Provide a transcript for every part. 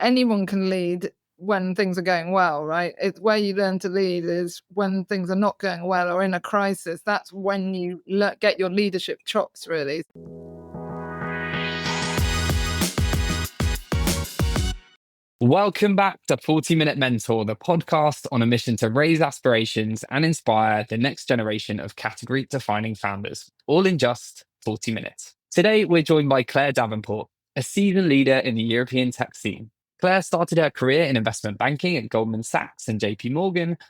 Anyone can lead when things are going well, right? It's where you learn to lead is when things are not going well or in a crisis. That's when you get your leadership chops, really. Welcome back to 40-Minute Mentor, the podcast on a mission to raise aspirations and inspire the next generation of category-defining founders, all in just 40 minutes. Today, we're joined by Claire Davenport, a seasoned leader in the European tech scene. Claire started her career in investment banking at Goldman Sachs and J.P.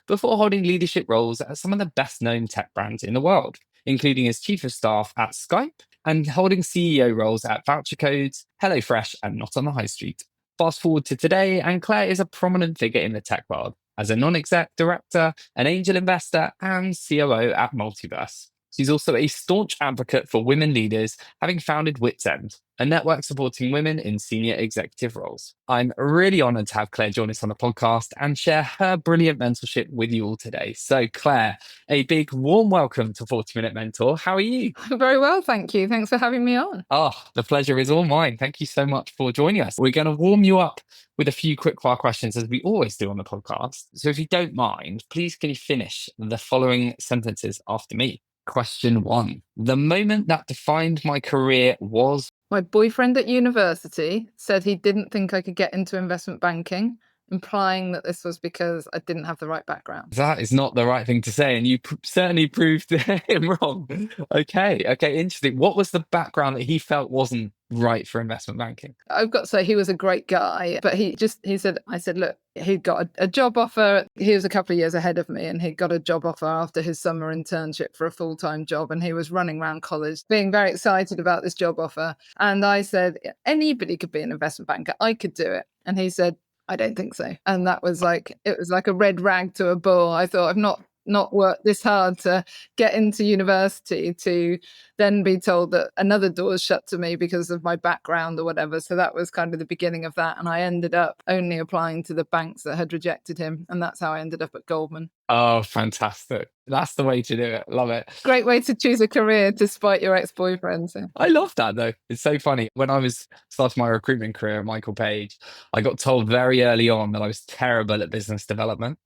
before holding leadership roles at some of the best-known tech brands in the world, including as chief of staff at Skype and holding CEO roles at VoucherCodes, HelloFresh, and Not on the High Street. Fast forward to today, and Claire is a prominent figure in the tech world as a non-exec director, an angel investor, and COO at Multiverse. She's also a staunch advocate for women leaders, having founded WITSEND, a network supporting women in senior executive roles. I'm really honored to have Claire join us on the podcast and share her brilliant mentorship with you all today. So Claire, a big warm welcome to 40-Minute Mentor. How are you? Very well, thank you. Thanks for having me on. Oh, the pleasure is all mine. Thank you so much for joining us. We're going to warm you up with a few quickfire questions as we always do on the podcast. So if you don't mind, please can you finish the following sentences after me? Question 1. The moment that defined my career was... My boyfriend at university said he didn't think I could get into investment banking, implying that this was because I didn't have the right background. That is not the right thing to say, and you certainly proved him wrong. Okay, interesting. What was the background that he felt wasn't right for investment banking? I've got to say he was a great guy, but I said, look, he'd got a job offer. He was a couple of years ahead of me, and he'd got a job offer after his summer internship for a full-time job, and he was running around college being very excited about this job offer. And I said, anybody could be an investment banker. I could do it. And he said, I don't think so. And that was like, it was like a red rag to a bull. I thought, I've not worked this hard to get into university to then be told that another door is shut to me because of my background or whatever. So that was kind of the beginning of that. And I ended up only applying to the banks that had rejected him. And that's how I ended up at Goldman. Oh, fantastic. That's the way to do it. Love it. Great way to choose a career despite your ex-boyfriend. So. I love that though. It's so funny. When I was starting my recruitment career at Michael Page, I got told very early on that I was terrible at business development.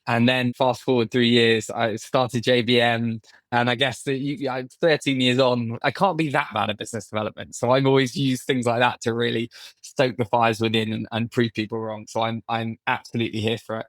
And then fast forward 3 years, I started JBM. And I guess that 13 years on, I can't be that bad at business development. So I've always used things like that to really stoke the fires within and prove people wrong. So I'm absolutely here for it.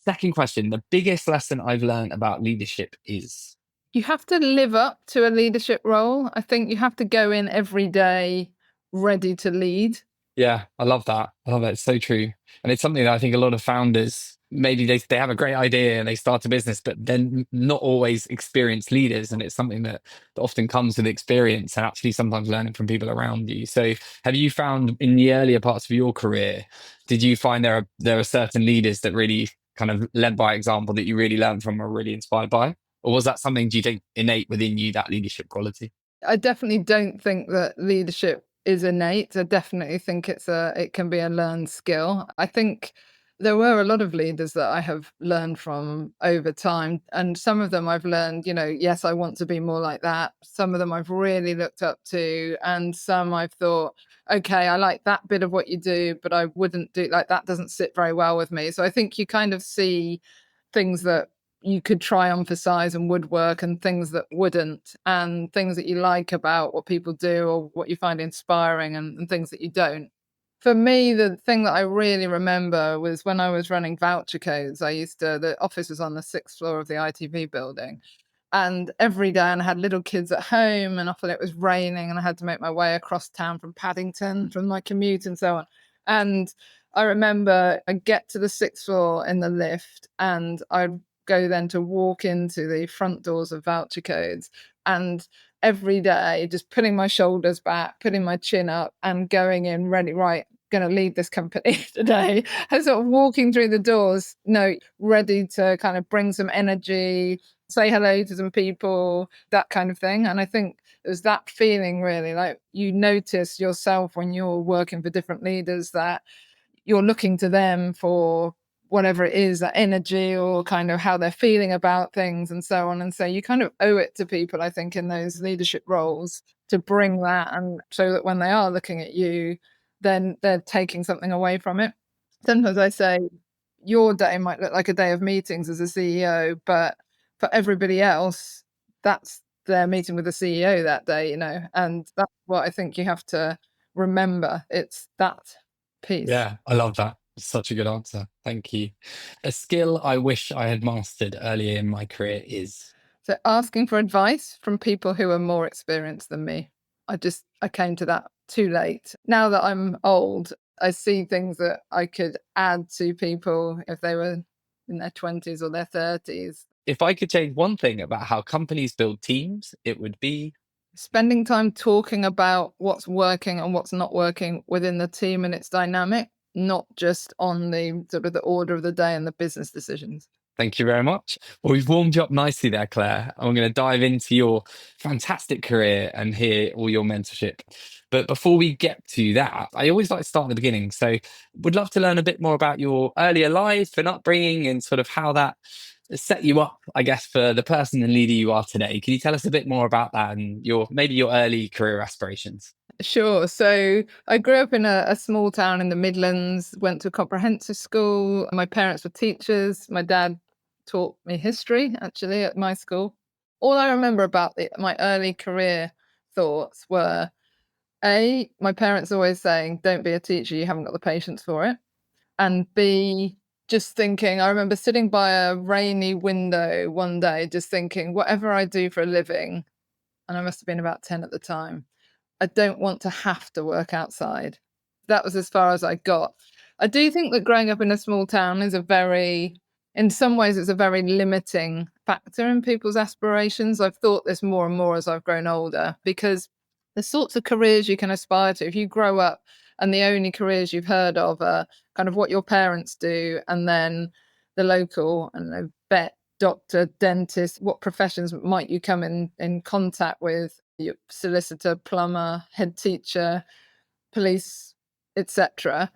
Second question, the biggest lesson I've learned about leadership is? You have to live up to a leadership role. I think you have to go in every day ready to lead. Yeah, I love that. I love it. It's so true. And it's something that I think a lot of founders, maybe they have a great idea and they start a business, but then not always experienced leaders. And it's something that often comes with experience and actually sometimes learning from people around you. So have you found in the earlier parts of your career, did you find there are certain leaders that really kind of led by example that you really learned from or really inspired by? Or was that something, do you think, innate within you, that leadership quality? I definitely don't think that leadership is innate. I definitely think it can be a learned skill. I think there were a lot of leaders that I have learned from over time. And some of them I've learned, yes, I want to be more like that. Some of them I've really looked up to. And some I've thought, okay, I like that bit of what you do, but I wouldn't do, like, that doesn't sit very well with me. So I think you kind of see things that you could try emphasize and would work and things that wouldn't, and things that you like about what people do or what you find inspiring and things that you don't. For me, the thing that I really remember was when I was running VoucherCodes. The office was on the 6th floor of the ITV building. And every day, and I had little kids at home, and often it was raining, and I had to make my way across town from Paddington from my commute and so on. And I remember I'd get to the 6th floor in the lift, and I'd go then to walk into the front doors of VoucherCodes, and every day just putting my shoulders back, putting my chin up and going in ready, right, going to lead this company today. And sort of walking through the doors, ready to kind of bring some energy, say hello to some people, that kind of thing. And I think it was that feeling really, like you notice yourself when you're working for different leaders that you're looking to them for whatever it is, that energy or kind of how they're feeling about things and so on. And so you kind of owe it to people, I think, in those leadership roles to bring that, and so that when they are looking at you, then they're taking something away from it. Sometimes I say your day might look like a day of meetings as a CEO, but for everybody else, that's their meeting with the CEO that day, and that's what I think you have to remember. It's that piece. Yeah, I love that. Such a good answer. Thank you. A skill I wish I had mastered earlier in my career is. So asking for advice from people who are more experienced than me. I came to that too late. Now that I'm old, I see things that I could add to people if they were in their 20s or their 30s. If I could change one thing about how companies build teams, it would be. Spending time talking about what's working and what's not working within the team and its dynamic, not just on the sort of the order of the day and the business decisions. Thank you very much. Well, we've warmed you up nicely there, Claire. I'm going to dive into your fantastic career and hear all your mentorship. But before we get to that, I always like to start at the beginning. So would love to learn a bit more about your earlier life and upbringing and sort of how that set you up, I guess, for the person and leader you are today. Can you tell us a bit more about that and maybe your early career aspirations? Sure. So I grew up in a small town in the Midlands, went to a comprehensive school. My parents were teachers. My dad taught me history, actually, at my school. All I remember about my early career thoughts were A, my parents always saying, don't be a teacher, you haven't got the patience for it. And B, just thinking, I remember sitting by a rainy window one day, just thinking, whatever I do for a living, and I must have been about 10 at the time, I don't want to have to work outside. That was as far as I got. I do think that growing up in a small town is in some ways, it's a very limiting factor in people's aspirations. I've thought this more and more as I've grown older, because the sorts of careers you can aspire to, if you grow up and the only careers you've heard of are kind of what your parents do, and then the local, I don't know, vet, doctor, dentist, what professions might you come in contact with? Your solicitor, plumber, head teacher, police, etc.,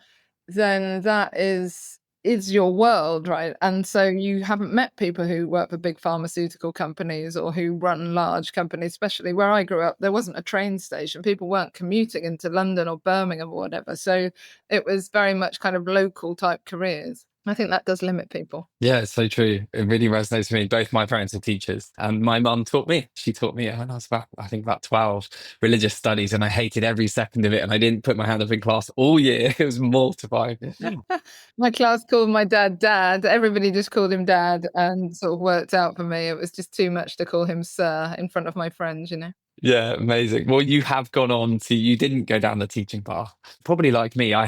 then that is your world, right? And so you haven't met people who work for big pharmaceutical companies or who run large companies. Especially where I grew up, there wasn't a train station. People weren't commuting into London or Birmingham or whatever. So it was very much kind of local type careers. I think that does limit people. Yeah, it's so true. It really resonates with me. Both my parents are teachers, and my mum taught me. She taught me when I was about 12, religious studies, and I hated every second of it. And I didn't put my hand up in class all year. It was mortifying. My class called my dad Dad. Everybody just called him Dad, and sort of worked out for me. It was just too much to call him Sir in front of my friends. Yeah, amazing. Well, you have gone on you didn't go down the teaching path. Probably like me, I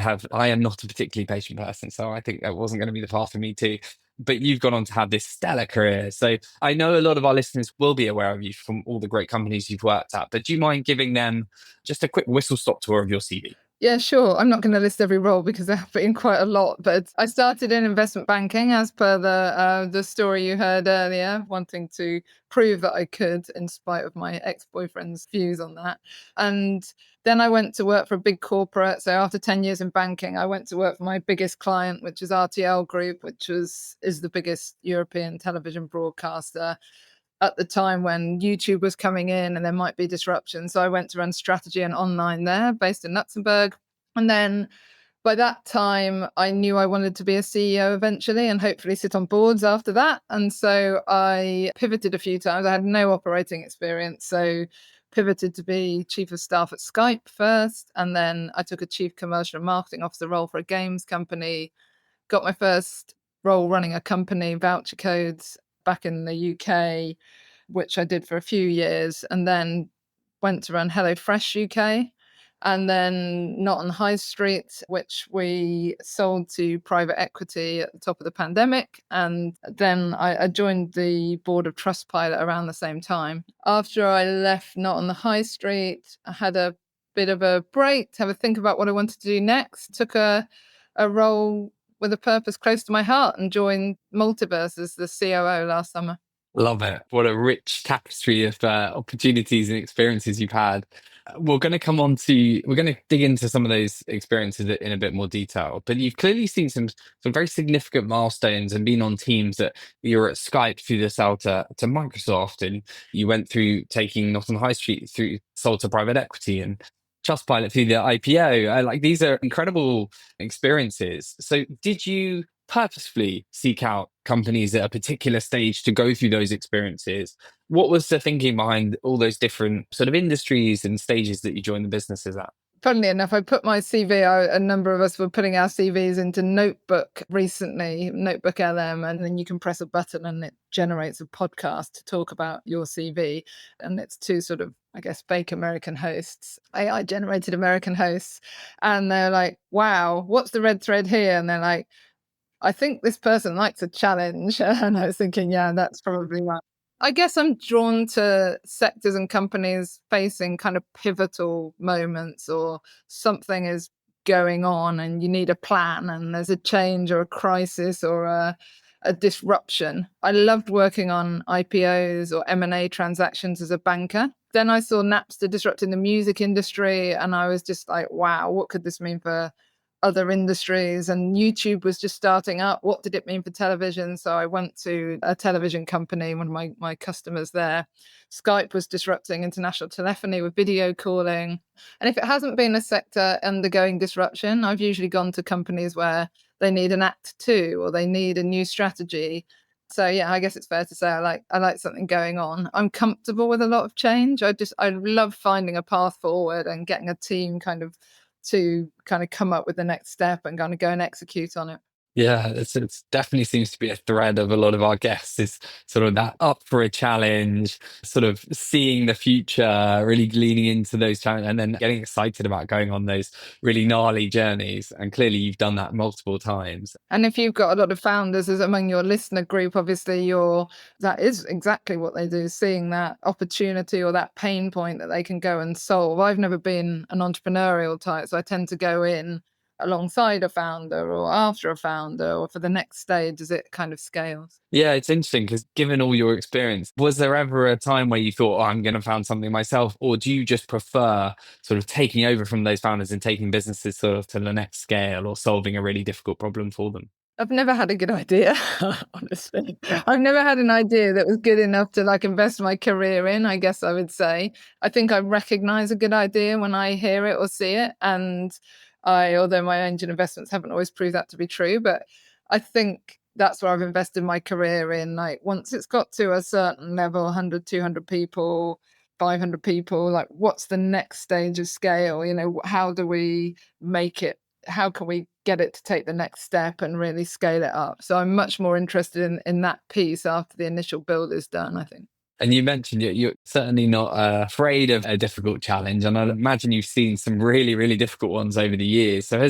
am not a particularly patient person. So I think that wasn't going to be the path for me too. But you've gone on to have this stellar career. So I know a lot of our listeners will be aware of you from all the great companies you've worked at, but do you mind giving them just a quick whistle stop tour of your CV? Yeah, sure. I'm not going to list every role because there have been quite a lot, but I started in investment banking as per the story you heard earlier, wanting to prove that I could in spite of my ex-boyfriend's views on that. And then I went to work for a big corporate. So after 10 years in banking, I went to work for my biggest client, which is RTL Group, which is the biggest European television broadcaster at the time when YouTube was coming in and there might be disruption. So I went to run strategy and online there, based in Luxembourg. And then by that time, I knew I wanted to be a CEO eventually and hopefully sit on boards after that. And so I pivoted a few times. I had no operating experience. So pivoted to be chief of staff at Skype first. And then I took a chief commercial and marketing officer role for a games company, got my first role running a company, VoucherCodes, back in the UK, which I did for a few years, and then went to run HelloFresh UK, and then Not on High Street, which we sold to private equity at the top of the pandemic. And then I joined the board of Trustpilot around the same time. After I left Not on the High Street, I had a bit of a break to have a think about what I wanted to do next. Took a role with a purpose close to my heart and joined Multiverse as the COO last summer. Love it. What a rich tapestry of opportunities and experiences you've had. We're going to dig into some of those experiences in a bit more detail, but you've clearly seen some very significant milestones and been on teams that you were at Skype through the sell to Microsoft, and you went through taking Not on High Street through sold to private equity and Trustpilot through the IPO. Like these are incredible experiences. So did you purposefully seek out companies at a particular stage to go through those experiences? What was the thinking behind all those different sort of industries and stages that you joined the businesses at? Funnily enough, I put my CV out. A number of us were putting our CVs into Notebook recently, Notebook LM, and then you can press a button and it generates a podcast to talk about your CV. And it's two sort of, I guess, fake American hosts, AI generated American hosts. And they're like, wow, what's the red thread here? And they're like, I think this person likes a challenge. And I was thinking, yeah, that's probably right. I guess I'm drawn to sectors and companies facing kind of pivotal moments, or something is going on and you need a plan and there's a change or a crisis or a disruption. I loved working on IPOs or M&A transactions as a banker. Then I saw Napster disrupting the music industry and I was just like, wow, what could this mean for other industries? And YouTube was just starting up. What did it mean for television? So I went to a television company, one of my customers there. Skype was disrupting international telephony with video calling. And if it hasn't been a sector undergoing disruption, I've usually gone to companies where they need an act two or they need a new strategy. So yeah, I guess it's fair to say I like something going on. I'm comfortable with a lot of change. I love finding a path forward and getting a team to come up with the next step and kind of go and execute on it. Yeah, it's definitely seems to be a thread of a lot of our guests is sort of that up for a challenge, sort of seeing the future, really leaning into those challenges and then getting excited about going on those really gnarly journeys. And clearly you've done that multiple times. And if you've got a lot of founders as among your listener group, obviously that is exactly what they do, seeing that opportunity or that pain point that they can go and solve. I've never been an entrepreneurial type, so I tend to go in alongside a founder or after a founder or for the next stage as it kind of scales. Yeah, it's interesting because given all your experience, was there ever a time where you thought, oh, I'm going to found something myself? Or do you just prefer sort of taking over from those founders and taking businesses sort of to the next scale or solving a really difficult problem for them? I've never had a good idea, honestly. I've never had an idea that was good enough to invest my career in, I guess I would say. I think I recognize a good idea when I hear it or see it. And although my angel investments haven't always proved that to be true, but I think that's where I've invested my career in. Like once it's got to a certain level, 100, 200 people, 500 people, like what's the next stage of scale? How do we make it? How can we get it to take the next step and really scale it up? So I'm much more interested in that piece after the initial build is done, I think. And you mentioned you're certainly not afraid of a difficult challenge. And I imagine you've seen some really, really difficult ones over the years. So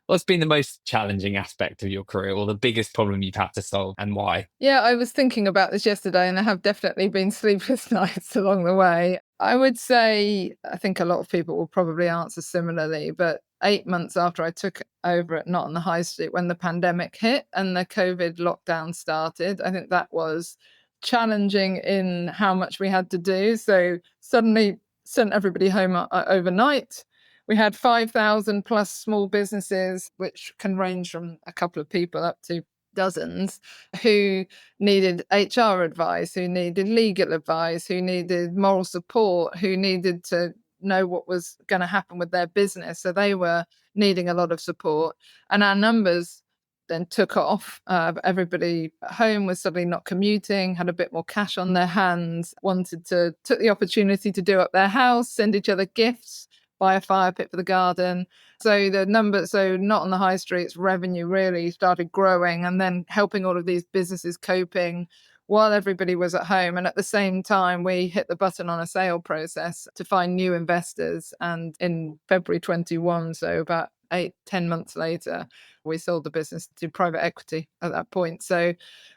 what's been the most challenging aspect of your career or the biggest problem you've had to solve and why? Yeah, I was thinking about this yesterday and there have definitely been sleepless nights along the way. I would say, I think a lot of people will probably answer similarly, but 8 months after I took over at Not on the High Street, when the pandemic hit and the COVID lockdown started, I think that was challenging in how much we had to do. So suddenly sent everybody home overnight. We had 5,000 plus small businesses, which can range from a couple of people up to dozens, who needed HR advice, who needed legal advice, who needed moral support, who needed to know what was going to happen with their business. So they were needing a lot of support. And our numbers then took off. Everybody at home was suddenly not commuting, had a bit more cash on their hands, took the opportunity to do up their house, send each other gifts, buy a fire pit for the garden. So Not on the High Street's revenue really started growing and then helping all of these businesses coping while everybody was at home. And at the same time, we hit the button on a sale process to find new investors. And in February 21, so about 8-10 months later, we sold the business to private equity at that point. So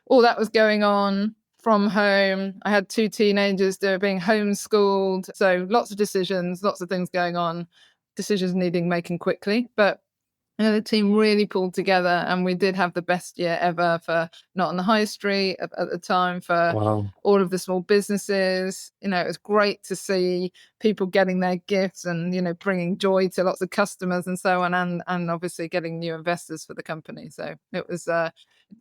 all that was going on from home. I had 2 teenagers being homeschooled. So lots of decisions, lots of things going on, decisions needing making quickly. But the team really pulled together and we did have the best year ever for Not on the High Street at the time, for Wow. all of the small businesses. It was great to see people getting their gifts and, bringing joy to lots of customers and so on, and obviously getting new investors for the company. So it was, it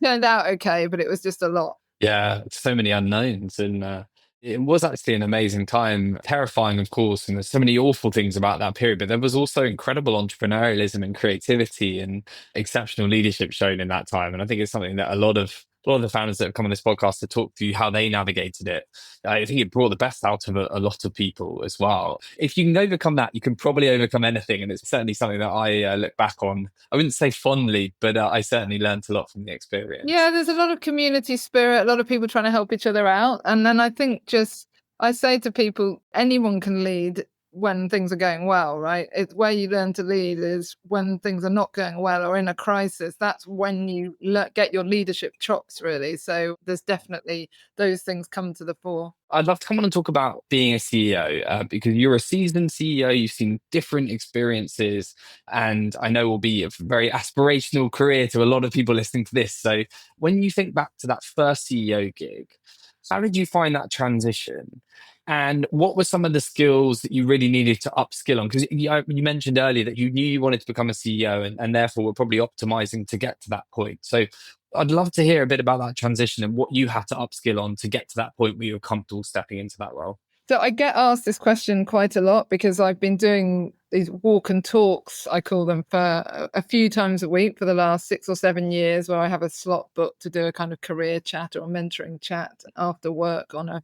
turned out okay, but it was just a lot. Yeah, so many unknowns and It was actually an amazing time, terrifying, of course, and there's so many awful things about that period. But there was also incredible entrepreneurialism and creativity and exceptional leadership shown in that time. And I think it's something that a lot of the founders that have come on this podcast to talk to you how they navigated it. I think it brought the best out of a lot of people as well. If you can overcome that, you can probably overcome anything, and it's certainly something that I look back on. I wouldn't say fondly, but I certainly learned a lot from the Yeah, experience. there's a lot of community spirit, a lot of people trying to help each other out. And then I think just, I say to people, anyone can lead when things are going well, right? It's where you learn to lead is when things are not going well or in a crisis. That's when you get your leadership chops, really. So there's definitely those things come to the fore. I'd love to come on and talk about being a CEO because you're a seasoned CEO. You've seen different experiences, and I know will be a very aspirational career to a lot of people listening to this. So, when you think back to that first CEO gig, how did you find that transition? And what were some of the skills that you really needed to upskill on? Because you mentioned earlier that you knew you wanted to become a CEO and therefore were probably optimizing to get to that point. So, I'd love to hear a bit about that transition and what you had to upskill on to get to that point where you were comfortable stepping into that role. So I get asked this question quite a lot because I've been doing these walk and talks, I call them, for a few times a week for the last 6 or 7 years, where I have a slot booked to do a kind of career chat or a mentoring chat after work on a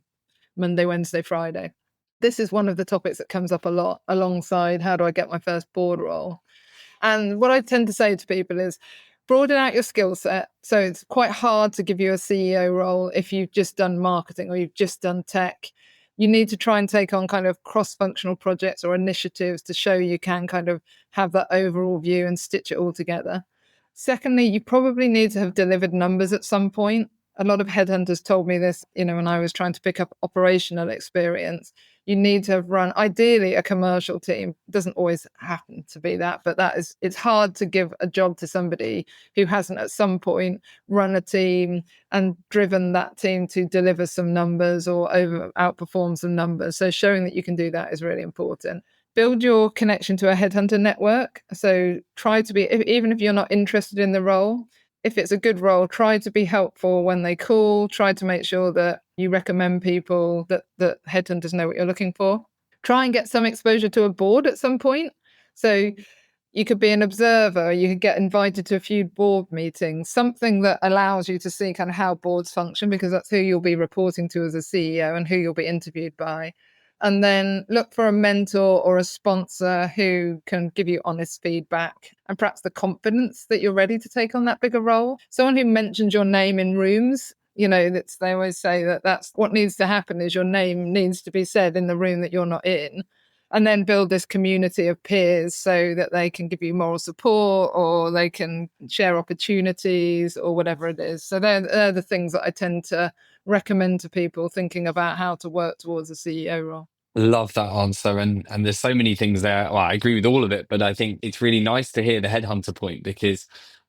Monday, Wednesday, Friday. This is one of the topics that comes up a lot alongside how do I get my first board role. And what I tend to say to people is broaden out your skill set. So it's quite hard to give you a CEO role if you've just done marketing or you've just done tech. You need to try and take on kind of cross-functional projects or initiatives to show you can kind of have that overall view and stitch it all together. Secondly, you probably need to have delivered numbers at some point. A lot of headhunters told me this, when I was trying to pick up operational experience. You need to have run, ideally, a commercial team. It doesn't always happen to be that, but it's hard to give a job to somebody who hasn't at some point run a team and driven that team to deliver some numbers or outperform some numbers. So showing that you can do that is really important. Build your connection to a headhunter network. So try to be, even if you're not interested in the role, if it's a good role, try to be helpful when they call. Try to make sure that you recommend people that headhunters know what you're looking for. Try and get some exposure to a board at some point. So you could be an observer, you could get invited to a few board meetings, something that allows you to see kind of how boards function, because that's who you'll be reporting to as a CEO and who you'll be interviewed by. And then look for a mentor or a sponsor who can give you honest feedback and perhaps the confidence that you're ready to take on that bigger role. Someone who mentions your name in rooms. They always say that's what needs to happen is your name needs to be said in the room that you're not in, and then build this community of peers so that they can give you moral support or they can share opportunities or whatever it is. So they're the things that I tend to recommend to people thinking about how to work towards a CEO role. Love that answer. And there's so many things there. Well, I agree with all of it, but I think it's really nice to hear the headhunter point because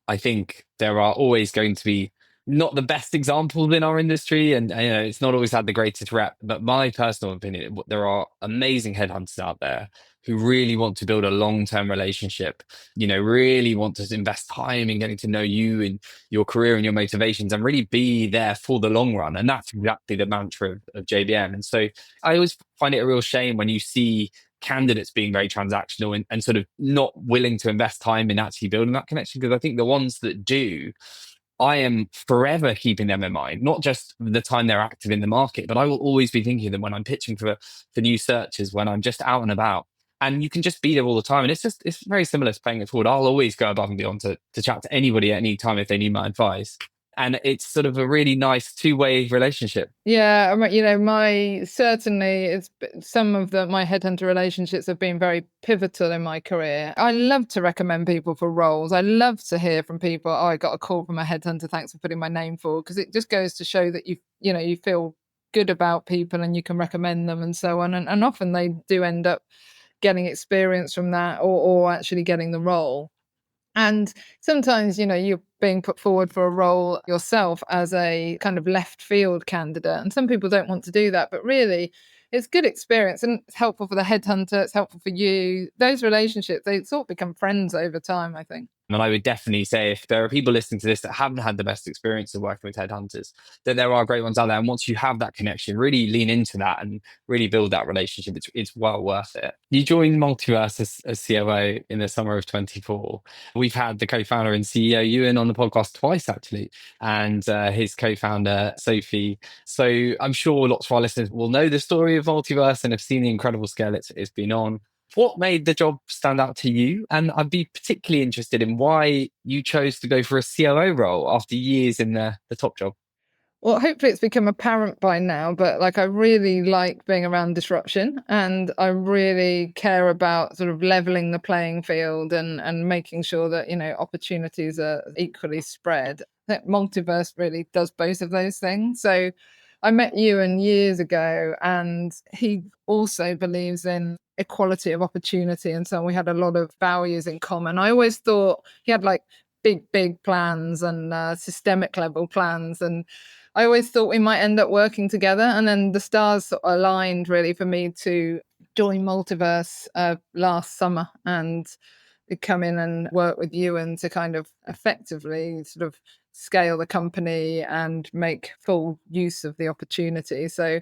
I think there are always going to be not the best examples in our industry. And it's not always had the greatest rep, but my personal opinion, there are amazing headhunters out there who really want to build a long-term relationship, really want to invest time in getting to know you and your career and your motivations and really be there for the long run. And that's exactly the mantra of JBM. And so I always find it a real shame when you see candidates being very transactional and sort of not willing to invest time in actually building that connection. Because I think the ones that do, I am forever keeping them in mind, not just the time they're active in the market, but I will always be thinking of them when I'm pitching for new searches, when I'm just out and about. And you can just be there all the time. And it's very similar to paying it forward. I'll always go above and beyond to chat to anybody at any time if they need my advice. And it's sort of a really nice two-way relationship. Yeah, certainly some of my headhunter relationships have been very pivotal in my career. I love to recommend people for roles. I love to hear from people. Oh, I got a call from a headhunter. Thanks for putting my name forward, because it just goes to show that you feel good about people and you can recommend them and so on. And often they do end up getting experience from that or actually getting the role. And sometimes, you're being put forward for a role yourself as a kind of left field candidate. And some people don't want to do that, but really it's good experience and it's helpful for the headhunter. It's helpful for you. Those relationships, they sort of become friends over time, I think. And I would definitely say if there are people listening to this that haven't had the best experience of working with headhunters, that there are great ones out there. And once you have that connection, really lean into that and really build that relationship. It's well worth it. You joined Multiverse as COO in the summer of 24. We've had the co-founder and CEO Ewan on the podcast twice, actually, and his co-founder Sophie. So I'm sure lots of our listeners will know the story of Multiverse and have seen the incredible scale it's been on. What made the job stand out to you? And I'd be particularly interested in why you chose to go for a COO role after years in the top job. Well, hopefully it's become apparent by now, but like I really like being around disruption and I really care about sort of leveling the playing field and making sure that, opportunities are equally spread. I think Multiverse really does both of those things. So I met Ewan years ago and he also believes in equality of opportunity. And so we had a lot of values in common. I always thought he had like big plans and systemic level plans. And I always thought we might end up working together. And then the stars sort of aligned really for me to join Multiverse last summer and come in and work with you and to kind of effectively sort of scale the company and make full use of the opportunity. So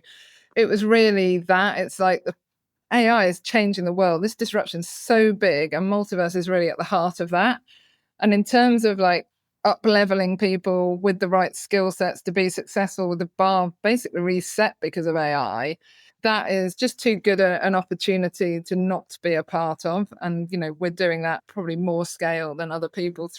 it was really that. It's like the AI is changing the world. This disruption's so big and Multiverse is really at the heart of that. And in terms of like up leveling people with the right skill sets to be successful with the bar basically reset because of AI, that is just too good an opportunity to not be a part of. And, we're doing that probably more scale than other people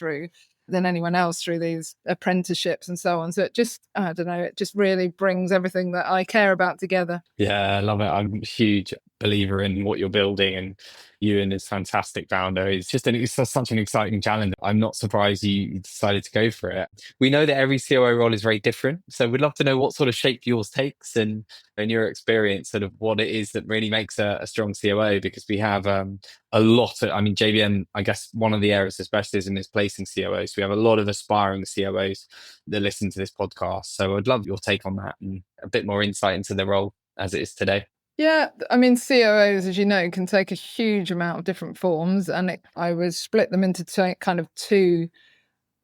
than anyone else through these apprenticeships and so on. So it just, I don't know, it just really brings everything that I care about together. Yeah, I love it. I'm a huge believer in what you're building, and you and his fantastic founder. It's just such an exciting challenge. I'm not surprised you decided to go for it. We know that every COO role is very different, so we'd love to know what sort of shape yours takes and your experience, sort of what it is that really makes a strong COO. Because we have a lot of, I mean, JBM, I guess one of the areas of specialism is placing COOs. We have a lot of aspiring COOs that listen to this podcast. So I'd love your take on that and a bit more insight into the role as it is today. Yeah, I mean, COOs, as you know, can take a huge amount of different forms. And I would split them into kind of two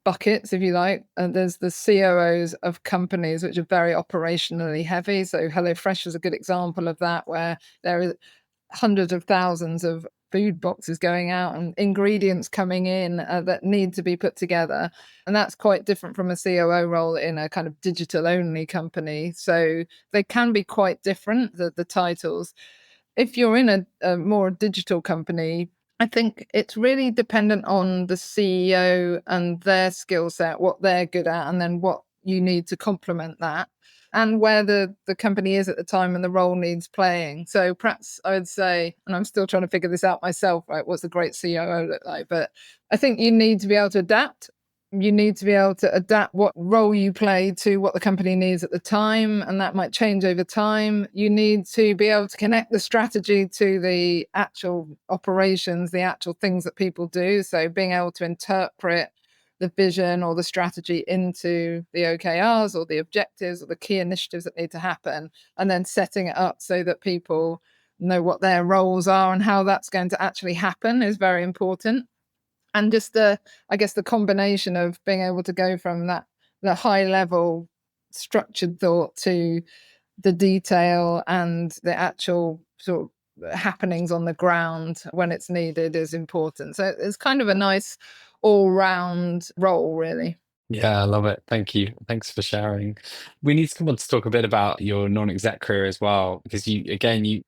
buckets, if you like. There's the COOs of companies, which are very operationally heavy. So HelloFresh is a good example of that, where there are hundreds of thousands of food boxes going out and ingredients coming in that need to be put together. And that's quite different from a COO role in a kind of digital only company. So they can be quite different, the titles. If you're in a more digital company, I think it's really dependent on the CEO and their skill set, what they're good at, and then what you need to complement that, and where the company is at the time and the role needs playing. So perhaps I would say, and I'm still trying to figure this out myself, right, what's a great COO look like? But I think you need to be able to adapt. You need to be able to adapt what role you play to what the company needs at the time, and that might change over time. You need to be able to connect the strategy to the actual operations, the actual things that people do. So being able to interpret the vision or the strategy into the OKRs or the objectives or the key initiatives that need to happen, and then setting it up so that people know what their roles are and how that's going to actually happen is very important. And just I guess the combination of being able to go from the high level structured thought to the detail and the actual sort of happenings on the ground when it's needed is important. So it's kind of a nice all round role, really. Yeah, I love it. Thank you. Thanks for sharing. We need to come on to talk a bit about your non-exec career as well, because you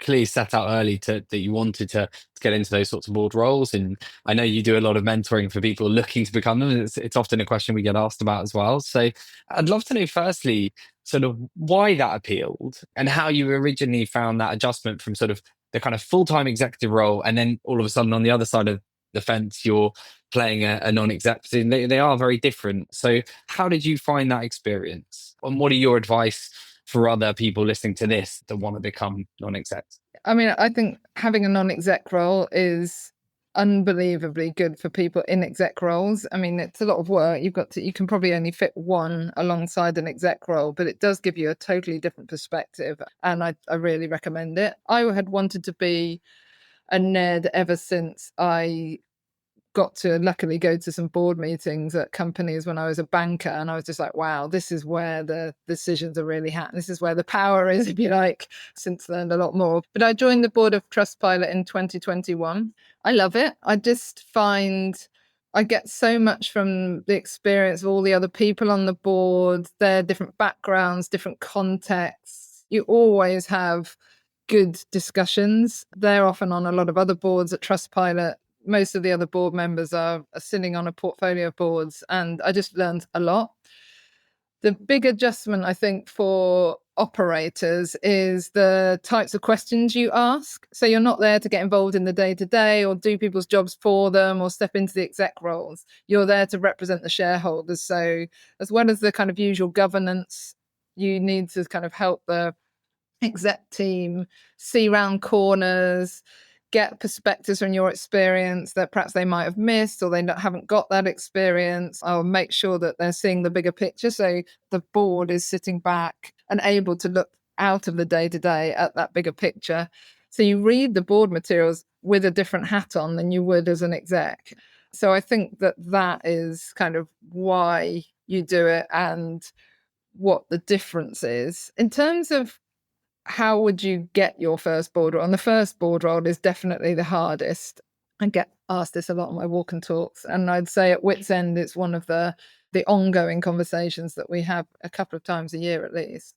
clearly set out early that you wanted to get into those sorts of board roles. And I know you do a lot of mentoring for people looking to become them. It's often a question we get asked about as well. So I'd love to know, firstly, sort of why that appealed and how you originally found that adjustment from sort of the kind of full-time executive role. And then all of a sudden on the other side of the fence, you're playing a non-exec position. They are very different. So how did you find that experience? And what are your advice for other people listening to this that want to become non-execs? I mean, I think having a non-exec role is unbelievably good for people in exec roles. I mean, it's a lot of work. You can probably only fit one alongside an exec role, but it does give you a totally different perspective. And I really recommend it. I had wanted to be a nerd ever since I got to luckily go to some board meetings at companies when I was a banker, and I was just like, wow, this is where the decisions are really happening. This is where the power is, if you like. Since learned a lot more. But I joined the board of Trustpilot in 2021. I love it. I just find I get so much from the experience of all the other people on the board, their different backgrounds, different contexts. You always have good discussions. They're often on a lot of other boards at Trustpilot. Most of the other board members are sitting on a portfolio of boards, and I just learned a lot. The big adjustment, I think, for operators is the types of questions you ask. So you're not there to get involved in the day-to-day or do people's jobs for them or step into the exec roles. You're there to represent the shareholders. So as well as the kind of usual governance, you need to kind of help the exec team see round corners, get perspectives from your experience that perhaps they might have missed or they haven't got that experience. I'll make sure that they're seeing the bigger picture. So the board is sitting back and able to look out of the day-to-day at that bigger picture. So you read the board materials with a different hat on than you would as an exec. So I think that that is kind of why you do it and what the difference is. In terms of how would you get your first board role? And the first board role is definitely the hardest. I get asked this a lot on my walk and talks. And I'd say at WITSEND, it's one of the ongoing conversations that we have a couple of times a year at least,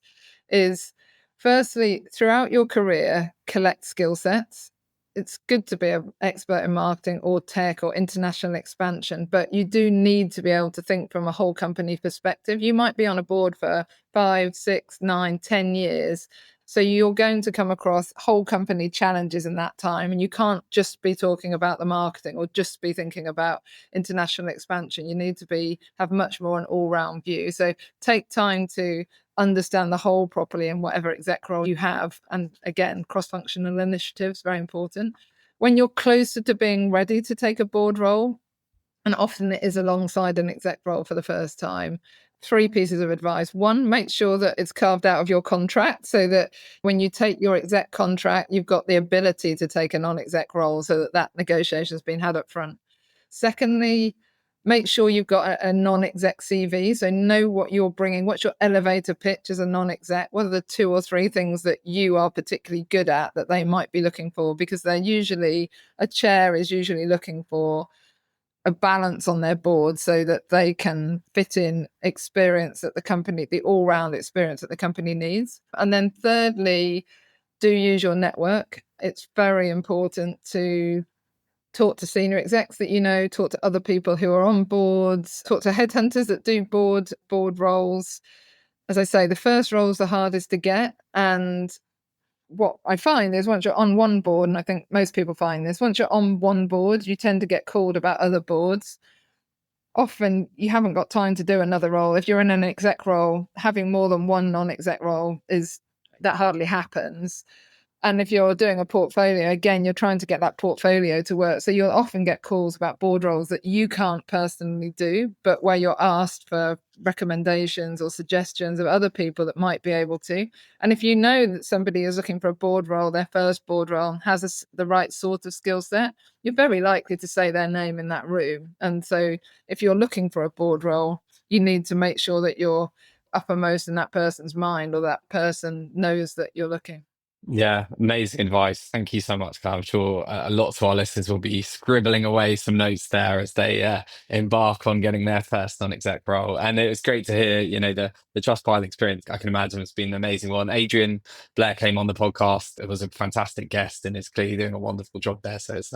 is firstly, throughout your career, collect skill sets. It's good to be an expert in marketing or tech or international expansion, but you do need to be able to think from a whole company perspective. You might be on a board for 5, 6, 9, 10 years. So you're going to come across whole company challenges in that time, and you can't just be talking about the marketing or just be thinking about international expansion. You need to have much more an all-round view. So take time to understand the whole properly in whatever exec role you have. And again, cross-functional initiatives, very important. When you're closer to being ready to take a board role, and often it is alongside an exec role for the first time, 3 pieces of advice. 1, make sure that it's carved out of your contract so that when you take your exec contract, you've got the ability to take a non-exec role so that negotiation has been had up front. Secondly, make sure you've got a non-exec CV. So know what you're bringing. What's your elevator pitch as a non-exec? What are the 2 or 3 things that you are particularly good at that they might be looking for? Because a chair is usually looking for a balance on their board so that they can fit in experience that the all-round experience that the company needs. And then thirdly, do use your network. It's very important to talk to senior execs that you know, talk to other people who are on boards, talk to headhunters that do board roles. As I say, the first role is the hardest to get. And what I find is once you're on one board, and I think most people find this, once you're on one board, you tend to get called about other boards. Often you haven't got time to do another role. If you're in an exec role, having more than one non-exec role that hardly happens. And if you're doing a portfolio, again, you're trying to get that portfolio to work. So you'll often get calls about board roles that you can't personally do, but where you're asked for recommendations or suggestions of other people that might be able to. And if you know that somebody is looking for a board role, their first board role has the right sort of skill set, you're very likely to say their name in that room. And so if you're looking for a board role, you need to make sure that you're uppermost in that person's mind or that person knows that you're looking. Yeah, amazing advice. Thank you so much, Claire. I'm sure a lot of our listeners will be scribbling away some notes there as they embark on getting their first non-exec role. And it was great to hear, the Trustpilot experience. I can imagine it's been an amazing one. Adrian Blair came on the podcast. It was a fantastic guest and is clearly doing a wonderful job there. So it's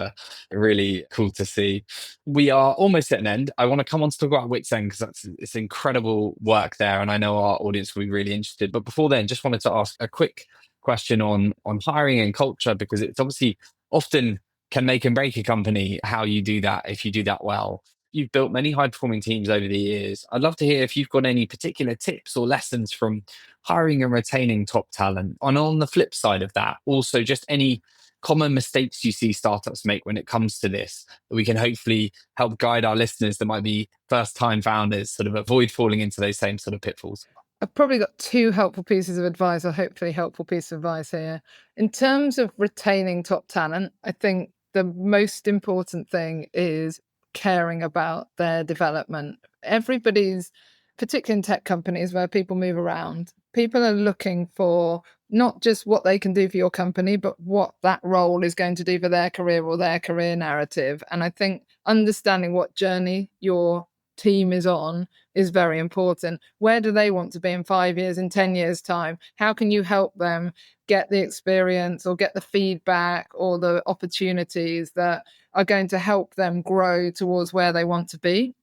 really cool to see. We are almost at an end. I want to come on to talk about WITSEND because it's incredible work there. And I know our audience will be really interested. But before then, just wanted to ask a quick question on hiring and culture, because it's obviously often can make and break a company how you do that if you do that well. You've built many high performing teams over the years. I'd love to hear if you've got any particular tips or lessons from hiring and retaining top talent. And on the flip side of that, also just any common mistakes you see startups make when it comes to this, that we can hopefully help guide our listeners that might be first time founders sort of avoid falling into those same sort of pitfalls. I've probably got 2 helpful pieces of advice, or hopefully helpful piece of advice here. In terms of retaining top talent, I think the most important thing is caring about their development. Everybody's, particularly in tech companies where people move around, people are looking for not just what they can do for your company, but what that role is going to do for their career or their career narrative. And I think understanding what journey your team is on is very important. Where do they want to be in 5 years, in 10 years' time? How can you help them get the experience or get the feedback or the opportunities that are going to help them grow towards where they want to be?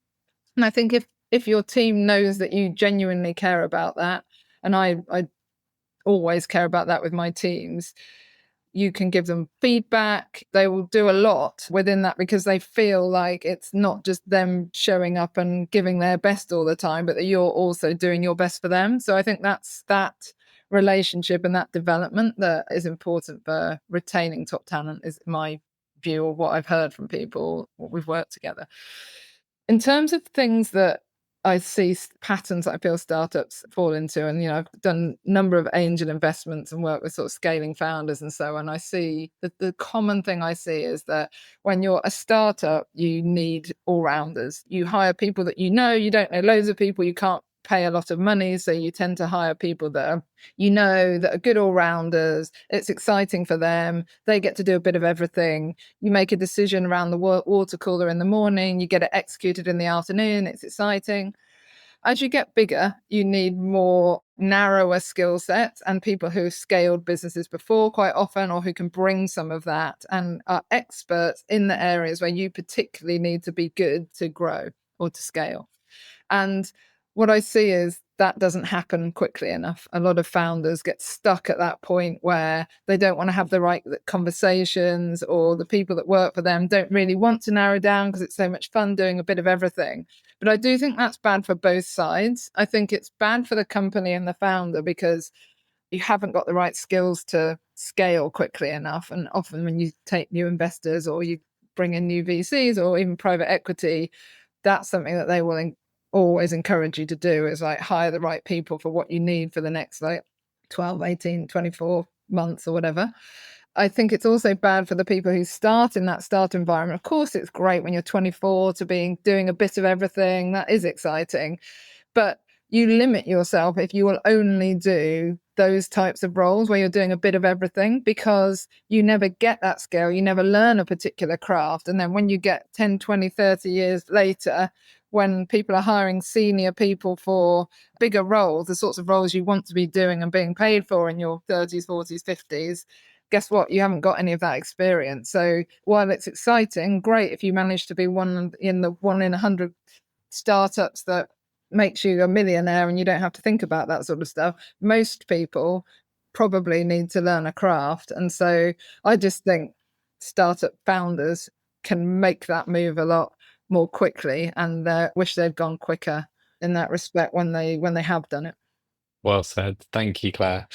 And I think if your team knows that you genuinely care about that, and I always care about that with my teams, you can give them feedback. They will do a lot within that because they feel like it's not just them showing up and giving their best all the time, but that you're also doing your best for them. So I think that's that relationship and that development that is important for retaining top talent, is my view of what I've heard from people, what we've worked together. In terms of things that I see patterns that I feel startups fall into, and I've done a number of angel investments and work with sort of scaling founders and so on. I see that the common thing I see is that when you're a startup, you need all-rounders. You hire people that you don't know loads of people, you can't pay a lot of money, so you tend to hire people that are, that are good all-rounders. It's exciting for them. They get to do a bit of everything. You make a decision around the water cooler in the morning, you get it executed in the afternoon. It's exciting. As you get bigger, you need more narrower skill sets and people who've scaled businesses before quite often, or who can bring some of that and are experts in the areas where you particularly need to be good to grow or to scale. And what I see is that doesn't happen quickly enough. A lot of founders get stuck at that point where they don't want to have the right conversations, or the people that work for them don't really want to narrow down because it's so much fun doing a bit of everything. But I do think that's bad for both sides. I think it's bad for the company and the founder because you haven't got the right skills to scale quickly enough. And often when you take new investors or you bring in new VCs or even private equity, that's something that they will always encourage you to do, is like hire the right people for what you need for the next 12, 18, 24 months or whatever. I think it's also bad for the people who start in that start environment. Of course, it's great when you're 24 to be doing a bit of everything. That is exciting. But you limit yourself if you will only do those types of roles where you're doing a bit of everything, because you never get that skill. You never learn a particular craft. And then when you get 10, 20, 30 years later, when people are hiring senior people for bigger roles, the sorts of roles you want to be doing and being paid for in your 30s, 40s, 50s, guess what? You haven't got any of that experience. So while it's exciting, great if you manage to be one in 100 startups that makes you a millionaire and you don't have to think about that sort of stuff. Most people probably need to learn a craft. And so I just think startup founders can make that move a lot more quickly, and wish they'd gone quicker in that respect when they have done it. Well said. Thank you, Claire.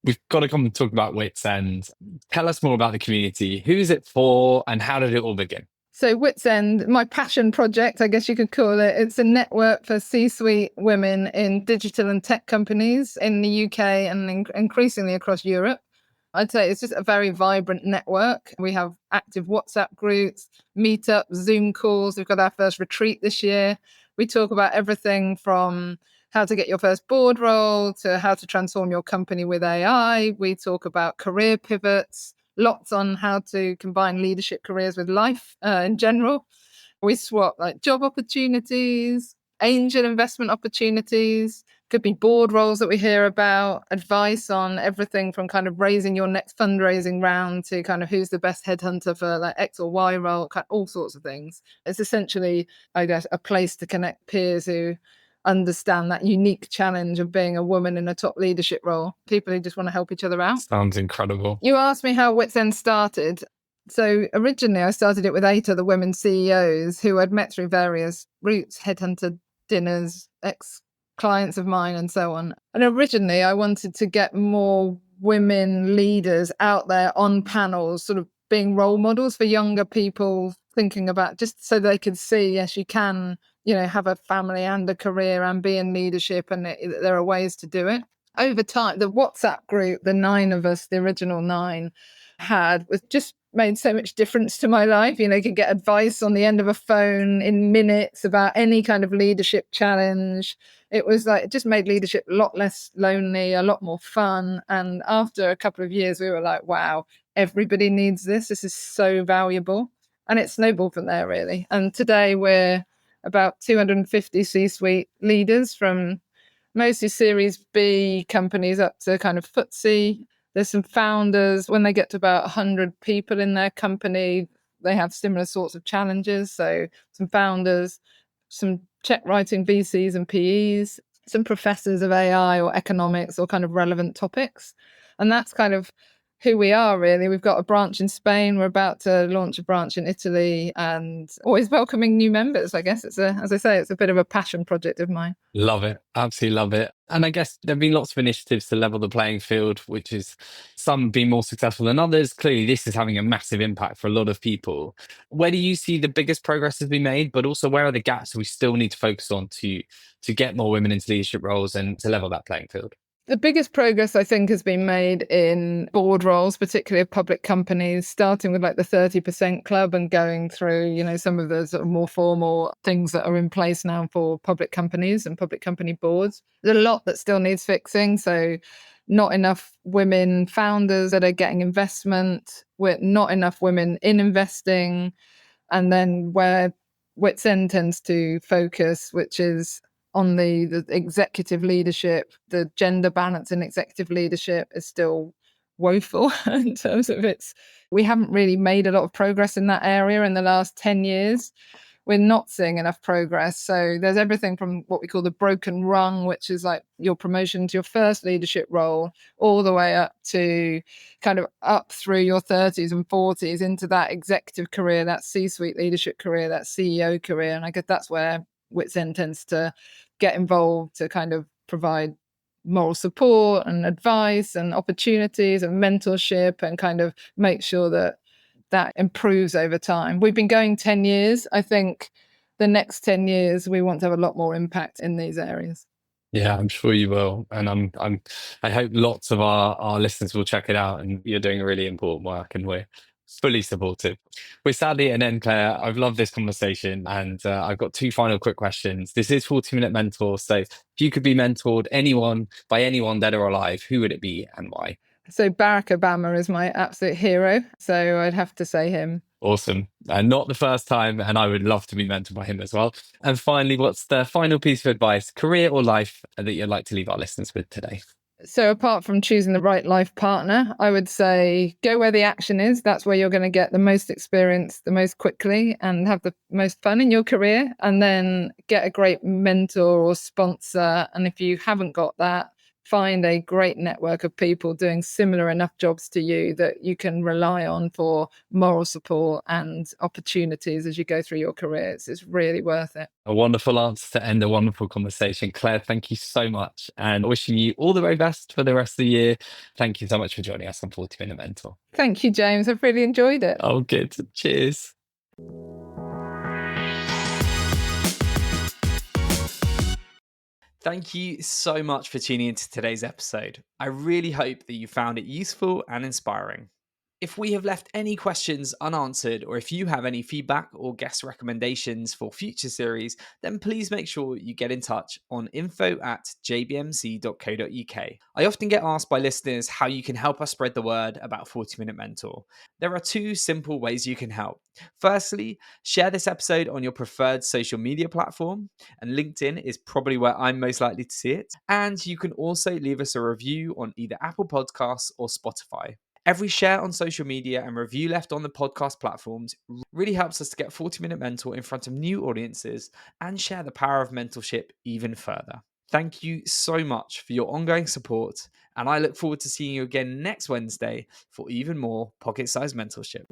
We've got to come and talk about WITSEND. Tell us more about the community. Who is it for and how did it all begin? So WITSEND, my passion project, I guess you could call it. It's a network for C-suite women in digital and tech companies in the UK and increasingly across Europe. I'd say it's just a very vibrant network. We have active WhatsApp groups, meetups, Zoom calls. We've got our first retreat this year. We talk about everything from how to get your first board role to how to transform your company with AI. We talk about career pivots, lots on how to combine leadership careers with life in general. We swap like job opportunities, angel investment opportunities, could be board roles that we hear about, advice on everything from kind of raising your next fundraising round to kind of who's the best headhunter for like X or Y role, all sorts of things. It's essentially, I guess, a place to connect peers who understand that unique challenge of being a woman in a top leadership role, people who just want to help each other out. Sounds incredible. You asked me how WITSEND started. So originally I started it with 8 other women CEOs who I'd met through various routes, headhunter dinners, ex-clients of mine and so on. And originally I wanted to get more women leaders out there on panels, sort of being role models for younger people, thinking about just so they could see, yes, you can, have a family and a career and be in leadership, and there are ways to do it. Over time, the WhatsApp group, the 9 of us, the original 9, was just made so much difference to my life. You could get advice on the end of a phone in minutes about any kind of leadership challenge. It was like, it just made leadership a lot less lonely, a lot more fun. And after a couple of years, we were like, wow, everybody needs this. This is so valuable. And it snowballed from there, really. And today we're about 250 C-suite leaders from mostly Series B companies up to kind of FTSE. There's some founders. When they get to about 100 people in their company, they have similar sorts of challenges. So some founders, some check writing VCs and PEs, some professors of AI or economics or kind of relevant topics. And that's kind of who we are, really. We've got a branch in Spain. We're about to launch a branch in Italy, and always welcoming new members. I guess as I say, it's a bit of a passion project of mine. Love it. Absolutely love it. And I guess there have been lots of initiatives to level the playing field, which is some being more successful than others. Clearly, this is having a massive impact for a lot of people. Where do you see the biggest progress has been made, but also where are the gaps we still need to focus on to get more women into leadership roles and to level that playing field? The biggest progress, I think, has been made in board roles, particularly of public companies, starting with like the 30% club and going through, some of the sort of more formal things that are in place now for public companies and public company boards. There's a lot that still needs fixing. So not enough women founders that are getting investment, with not enough women in investing. And then where WITSEND tends to focus, which is on the executive leadership, the gender balance in executive leadership is still woeful in terms of we haven't really made a lot of progress in that area in the last 10 years. We're not seeing enough progress. So there's everything from what we call the broken rung, which is like your promotion to your first leadership role, all the way up to kind of up through your 30s and 40s into that executive career, that C-suite leadership career, that CEO career. And I guess that's where WITSEND tends to get involved to kind of provide moral support and advice and opportunities and mentorship and kind of make sure that improves over time. We've been going 10 years. I think the next 10 years, we want to have a lot more impact in these areas. Yeah, I'm sure you will. And I hope lots of our listeners will check it out, and you're doing really important work and we're fully supportive. We're sadly at an end, Claire. I've loved this conversation, and I've got two final quick questions. This is 40-minute mentor. So if you could be mentored by anyone dead or alive, who would it be and why? So Barack Obama is my absolute hero. So I'd have to say him. Awesome. And not the first time. And I would love to be mentored by him as well. And finally, what's the final piece of advice, career or life, that you'd like to leave our listeners with today? So apart from choosing the right life partner, I would say go where the action is. That's where you're going to get the most experience the most quickly and have the most fun in your career. And then get a great mentor or sponsor. And if you haven't got that, find a great network of people doing similar enough jobs to you that you can rely on for moral support and opportunities as you go through your careers. It's really worth it. A wonderful answer to end a wonderful conversation. Claire, thank you so much, and wishing you all the very best for the rest of the year. Thank you so much for joining us on 40-Minute Mentor. Thank you, James. I've really enjoyed it. Oh, good. Cheers. Thank you so much for tuning into today's episode. I really hope that you found it useful and inspiring. If we have left any questions unanswered, or if you have any feedback or guest recommendations for future series, then please make sure you get in touch on info@jbmc.co.uk. I often get asked by listeners how you can help us spread the word about 40-Minute Mentor. There are two simple ways you can help. Firstly, share this episode on your preferred social media platform, and LinkedIn is probably where I'm most likely to see it. And you can also leave us a review on either Apple Podcasts or Spotify. Every share on social media and review left on the podcast platforms really helps us to get 40-Minute Mentor in front of new audiences and share the power of mentorship even further. Thank you so much for your ongoing support, and I look forward to seeing you again next Wednesday for even more pocket-sized mentorship.